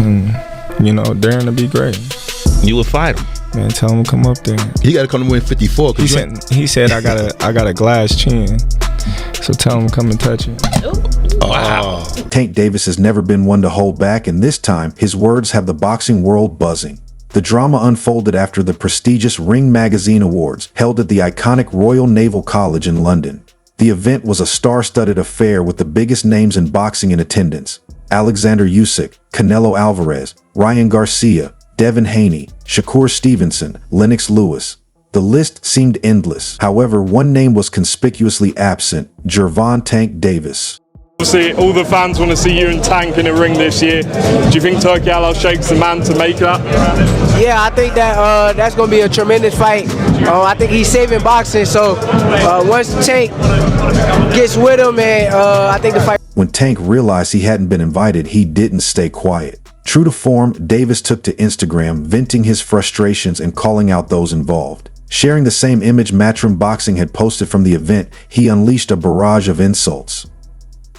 You know, daring to be great. You would fight him. Man, tell him to come up there. He got to come to win 54. He said I got a glass chin. So tell him to come and touch it. Wow. Tank Davis has never been one to hold back, and this time his words have the boxing world buzzing. The drama unfolded after the prestigious Ring Magazine Awards held at the iconic Royal Naval College in London. The event was a star-studded affair with the biggest names in boxing in attendance: Alexander Usyk, Canelo Alvarez, Ryan Garcia, Devin Haney, Shakur Stevenson, Lennox Lewis. The list seemed endless. However, one name was conspicuously absent: Gervonta "Tank" Davis. Obviously, all the fans want to see you and Tank in a ring this year. Do you think Turki Alalshikh's the man to make that? Yeah, I think that that's going to be a tremendous fight. I think he's saving boxing, so once Tank gets with him, and I think the fight... When Tank realized he hadn't been invited, he didn't stay quiet. True to form, Davis took to Instagram, venting his frustrations and calling out those involved. Sharing the same image Matchroom Boxing had posted from the event, he unleashed a barrage of insults.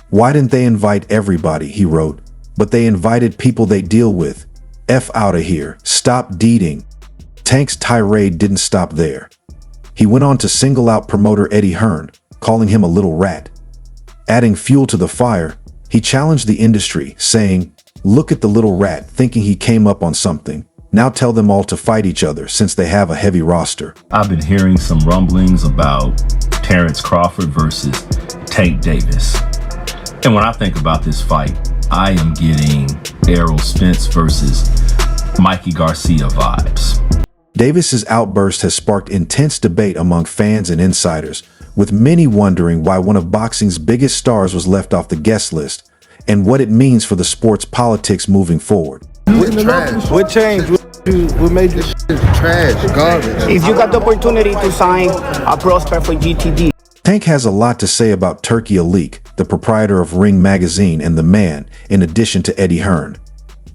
"Why didn't they invite everybody?" he wrote. "But they invited people they deal with. F out of here. Stop deeding." Tank's tirade didn't stop there. He went on to single out promoter Eddie Hearn, calling him a little rat. Adding fuel to the fire, he challenged the industry, saying, "Look at the little rat thinking he came up on something. Now tell them all to fight each other since they have a heavy roster." I've been hearing some rumblings about Terence Crawford versus Tank Davis. And when I think about this fight, I am getting Errol Spence versus Mikey Garcia vibes. Davis's outburst has sparked intense debate among fans and insiders, with many wondering why one of boxing's biggest stars was left off the guest list, and what it means for the sport's politics moving forward. What changed? What made this shit trash, garbage? If you got the opportunity to sign a prospect for GTD. Tank has a lot to say about Turki Alalshikh, the proprietor of Ring Magazine and The Man, in addition to Eddie Hearn.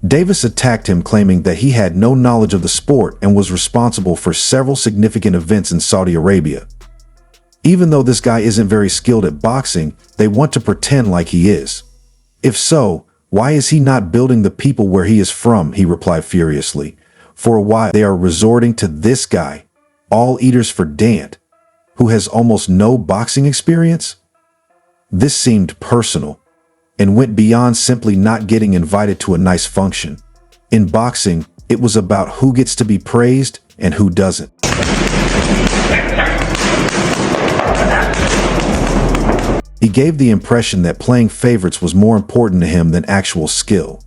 Davis attacked him, claiming that he had no knowledge of the sport and was responsible for several significant events in Saudi Arabia. Even though this guy isn't very skilled at boxing, they want to pretend like he is. If so, why is he not building the people where he is from? He replied furiously. For a while, they are resorting to this guy, all eaters for Dant, who has almost no boxing experience? This seemed personal and went beyond simply not getting invited to a nice function. In boxing, it was about who gets to be praised and who doesn't. He gave the impression that playing favorites was more important to him than actual skill.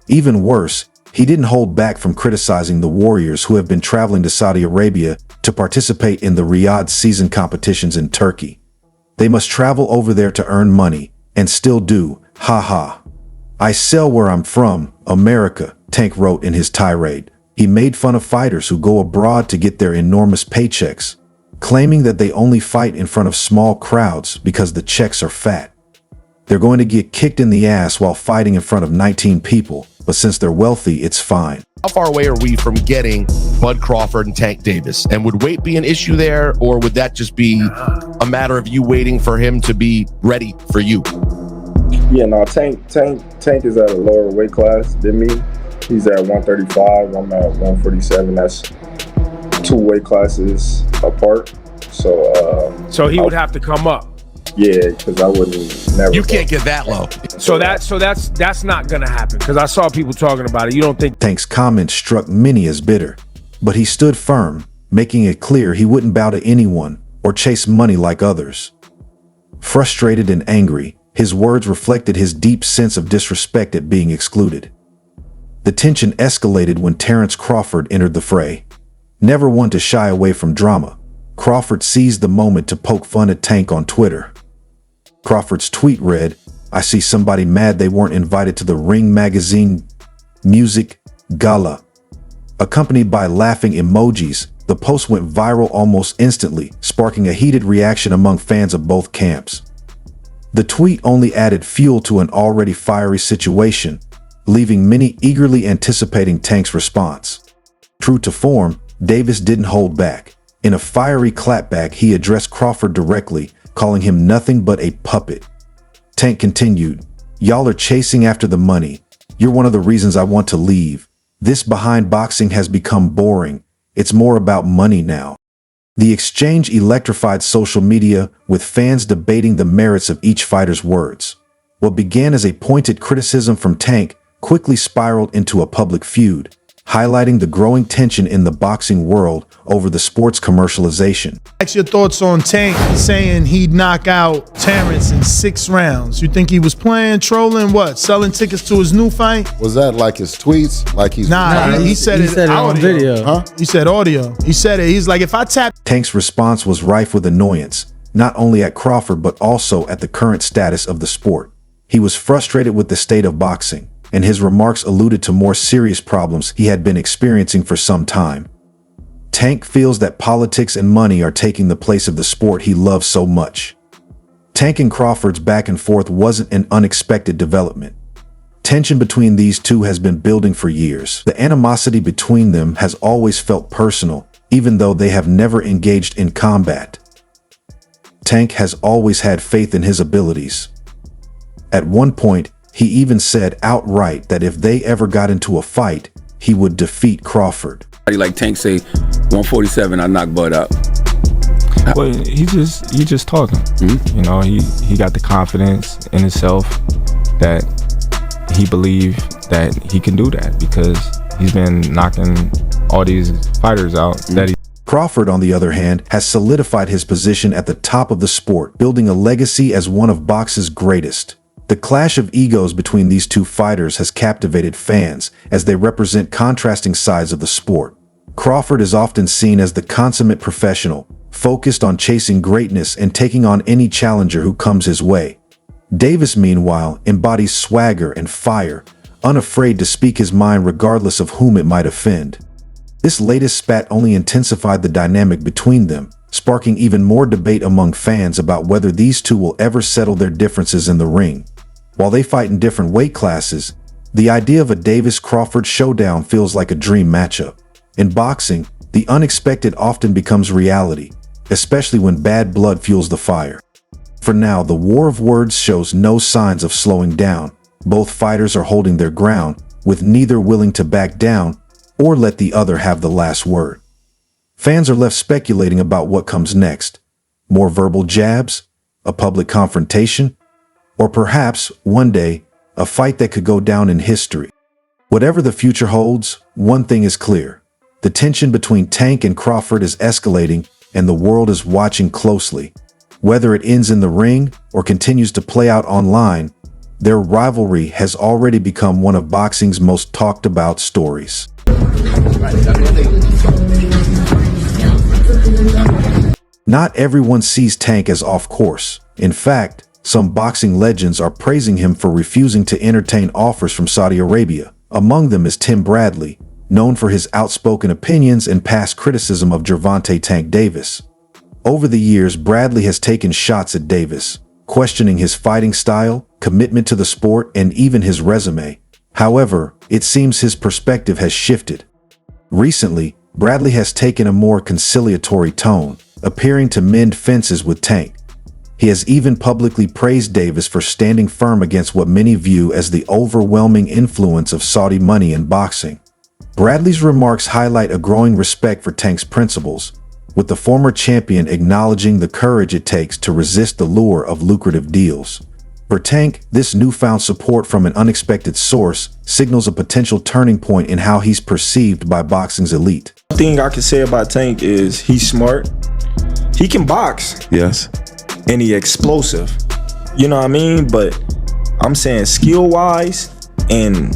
Even worse, he didn't hold back from criticizing the Warriors, who have been traveling to Saudi Arabia to participate in the Riyadh season competitions in Turkey. They must travel over there to earn money, and still do, haha. "I sell where I'm from, America," Tank wrote in his tirade. He made fun of fighters who go abroad to get their enormous paychecks, claiming that they only fight in front of small crowds because the checks are fat. They're going to get kicked in the ass while fighting in front of 19 people, but since they're wealthy, it's fine. How far away are we from getting Bud Crawford and Tank Davis? And would weight be an issue there, or would that just be a matter of you waiting for him to be ready for you? Yeah, no, Tank is at a lower weight class than me. He's at 135, I'm at 147. That's 2 weight classes apart. So he would have to come up. Yeah, because I wouldn't never. You can't get that low. So that's not gonna happen, because I saw people talking about it. You don't think Tank's comment struck many as bitter, but he stood firm, making it clear he wouldn't bow to anyone or chase money like others. Frustrated and angry, his words reflected his deep sense of disrespect at being excluded. The tension escalated when Terence Crawford entered the fray. Never one to shy away from drama, Crawford seized the moment to poke fun at Tank on Twitter. Crawford's tweet read, "I see somebody mad they weren't invited to the Ring Magazine Music Gala." Accompanied by laughing emojis, the post went viral almost instantly, sparking a heated reaction among fans of both camps. The tweet only added fuel to an already fiery situation, leaving many eagerly anticipating Tank's response. True to form, Davis didn't hold back. In a fiery clapback, he addressed Crawford directly, calling him nothing but a puppet. Tank continued, "Y'all are chasing after the money. You're one of the reasons I want to leave. This behind boxing has become boring. It's more about money now." The exchange electrified social media, with fans debating the merits of each fighter's words. What began as a pointed criticism from Tank quickly spiraled into a public feud, highlighting the growing tension in the boxing world over the sport's commercialization. What's your thoughts on Tank saying he'd knock out Terence in 6 rounds? You think he was playing, trolling, what? Selling tickets to his new fight? Was that like his tweets? Like he's he said it on video. Huh? He said audio. He said it. He's like, if I tap. Tank's response was rife with annoyance, not only at Crawford but also at the current status of the sport. He was frustrated with the state of boxing, and his remarks alluded to more serious problems he had been experiencing for some time. Tank feels that politics and money are taking the place of the sport he loves so much. Tank and Crawford's back and forth wasn't an unexpected development. Tension between these two has been building for years. The animosity between them has always felt personal, even though they have never engaged in combat. Tank has always had faith in his abilities. At one point, he even said outright that if they ever got into a fight, he would defeat Crawford. Like Tank say, 147, I knock Bud out. Well, he just talking. Mm-hmm. You know, he got the confidence in himself that he believed that he can do that because he's been knocking all these fighters out. Mm-hmm. Crawford, on the other hand, has solidified his position at the top of the sport, building a legacy as one of boxing's greatest. The clash of egos between these two fighters has captivated fans as they represent contrasting sides of the sport. Crawford is often seen as the consummate professional, focused on chasing greatness and taking on any challenger who comes his way. Davis, meanwhile, embodies swagger and fire, unafraid to speak his mind regardless of whom it might offend. This latest spat only intensified the dynamic between them, sparking even more debate among fans about whether these two will ever settle their differences in the ring. While they fight in different weight classes, the idea of a Davis-Crawford showdown feels like a dream matchup. In boxing, the unexpected often becomes reality, especially when bad blood fuels the fire. For now, the war of words shows no signs of slowing down. Both fighters are holding their ground, with neither willing to back down or let the other have the last word. Fans are left speculating about what comes next. More verbal jabs? A public confrontation? Or perhaps, one day, a fight that could go down in history. Whatever the future holds, one thing is clear. The tension between Tank and Crawford is escalating, and the world is watching closely. Whether it ends in the ring or continues to play out online, their rivalry has already become one of boxing's most talked about stories. Not everyone sees Tank as off course. In fact, some boxing legends are praising him for refusing to entertain offers from Saudi Arabia. Among them is Tim Bradley, known for his outspoken opinions and past criticism of Gervonta Tank Davis. Over the years, Bradley has taken shots at Davis, questioning his fighting style, commitment to the sport, and even his resume. However, it seems his perspective has shifted. Recently, Bradley has taken a more conciliatory tone, appearing to mend fences with Tank. He has even publicly praised Davis for standing firm against what many view as the overwhelming influence of Saudi money in boxing. Bradley's remarks highlight a growing respect for Tank's principles, with the former champion acknowledging the courage it takes to resist the lure of lucrative deals. For Tank, this newfound support from an unexpected source signals a potential turning point in how he's perceived by boxing's elite. One thing I can say about Tank is he's smart. He can box. Yes. And he explosive. You know what I mean? But I'm saying skill-wise and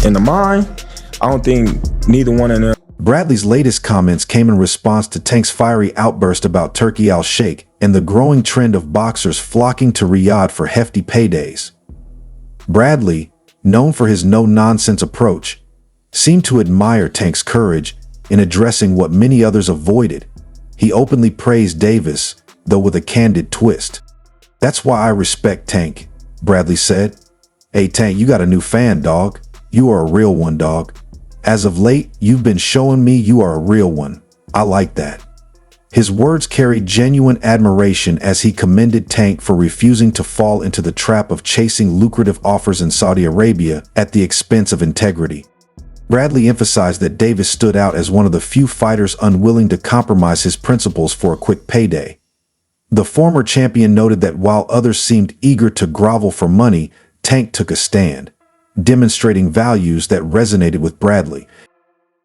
in the mind, I don't think neither one of them. Bradley's latest comments came in response to Tank's fiery outburst about Turki Alalshikh and the growing trend of boxers flocking to Riyadh for hefty paydays. Bradley, known for his no-nonsense approach, seemed to admire Tank's courage in addressing what many others avoided. He openly praised Davis, though with a candid twist. "That's why I respect Tank," Bradley said. "Hey Tank, you got a new fan, dog. You are a real one, dog. As of late, you've been showing me you are a real one. I like that." His words carried genuine admiration as he commended Tank for refusing to fall into the trap of chasing lucrative offers in Saudi Arabia at the expense of integrity. Bradley emphasized that Davis stood out as one of the few fighters unwilling to compromise his principles for a quick payday. The former champion noted that while others seemed eager to grovel for money, Tank took a stand, demonstrating values that resonated with Bradley.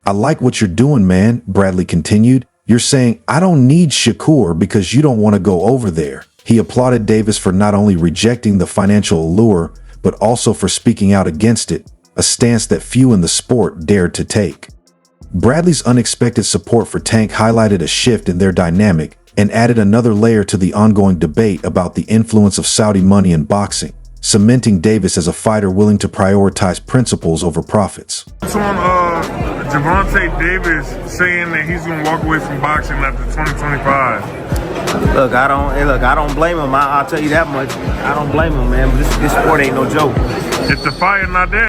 "I like what you're doing, man," Bradley continued. "You're saying, I don't need Shakur because you don't want to go over there." He applauded Davis for not only rejecting the financial allure, but also for speaking out against it, a stance that few in the sport dared to take. Bradley's unexpected support for Tank highlighted a shift in their dynamic and added another layer to the ongoing debate about the influence of Saudi money in boxing, cementing Davis as a fighter willing to prioritize principles over profits. It's on Gervonta Davis saying that he's gonna walk away from boxing after 2025. Look, I don't blame him. I'll tell you that much. I don't blame him, man. But this sport ain't no joke. If the fire not there.